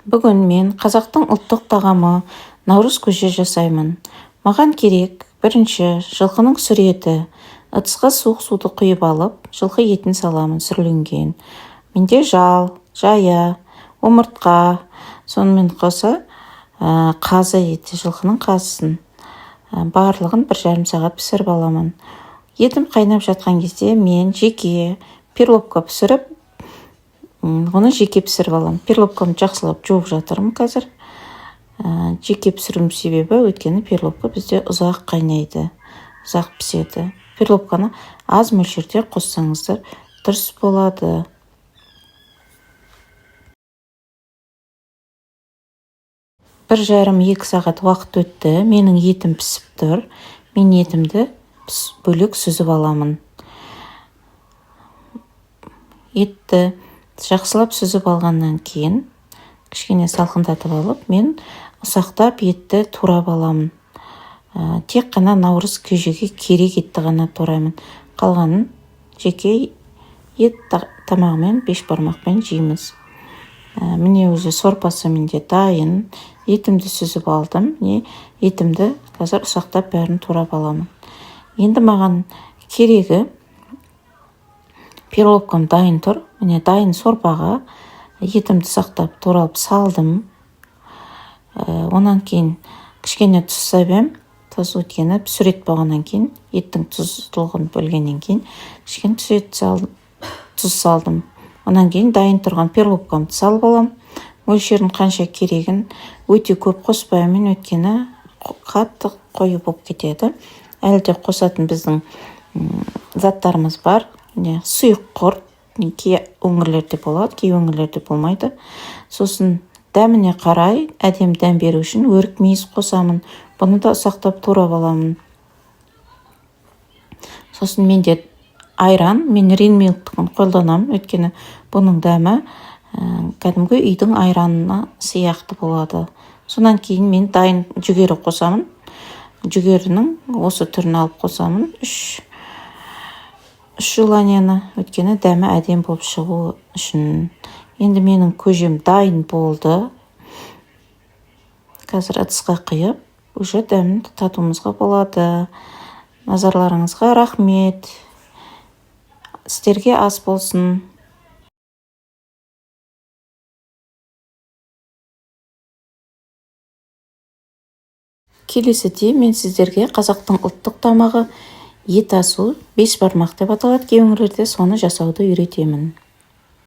Бүгін мен қазақтың ұлттық тағамы наурыз көже жасаймын. Маған керек бірінші жылқының сүр еті. Ыдысқа суық суды құйып алып, жылқы етін саламын сүрленген. Менде жал, жая, омыртқа, сонымен қоса қазы еті, жылқының қазысын. Барлығын 1,5 сағат пісіріп аламын. Етім қайнап жатқан кезде мен жеке перловка пісіріп, оны жеке пісіріп аламын. Перловканы жақсылап жуып жатырмын қазір. Жеке пісірім себебі өйткені перловка бізде ұзақ қайнайды, ұзақ піседі. Перловканы аз мөлшерде қоссаңыздар дұрыс болады. Бір жарым 2 сағат уақыт өтті. Менің етім пісіп тұр. Мен етімді бөлек сүзіп аламын. Етті жақсылап сүзіп алғаннан кейін, кішкене салқындатып алып, мен ұсақтап етті турап аламын. Тек қана наурыз көжеге керек етті ғана тураймын. Қалғанын жеке ет тамағымен бешбармақпен жейміз. Міне өзі сорпасы менде дайын. Етімді сүзіп алдым. Етімді қазір ұсақтап бәрін турап аламын. Енді маған керегі перловкам дайын тұр. Міне дайын сорпаға етімді сақтап туралып салдым. Онан кейін кішкене тұз сабем. Тұз өткені сүр ет болғаннан кейін, еттің тұздылығын бөлгеннен кейін кішкене тұз салдым. Онан кейін дайын тұрған перловкамды салып алам. Мөлшерін қанша керегін өте көп қоспаймын, өйткені қатты қою болып кетеді. Әлі де қосатын біздің заттарымыз бар. Сұйық құрт, кей өңірлерде болады, кей өңірлерде болмайды. Сосын дәміне қарай, әдемі дәм беру үшін өрік мейіз қосамын. Бұны да ұсақтап турап аламын. Сосын менде айран, мен рин-милктің қолданамын, өйткені бұның дәмі кәдімгі үйдің айранына сияқты болады. Сонан кейін мен дайын жүгері қосамын. Жүгерінің осы түрін алып қосамын. 3 желанияны, өйткені дәмі әдем болып шығу үшін. Енді менің көжем дайын болды. Қазір ыдысқа құйып, уже дәмін татуымызға болады. Назарларыңызға рахмет. Сіздерге ас болсын. Келесіде мен сіздерге қазақтың ұлттық тамағы ет асу, бешбармақ деп аталады кей өңірлерде, соны жасауды үйретемін.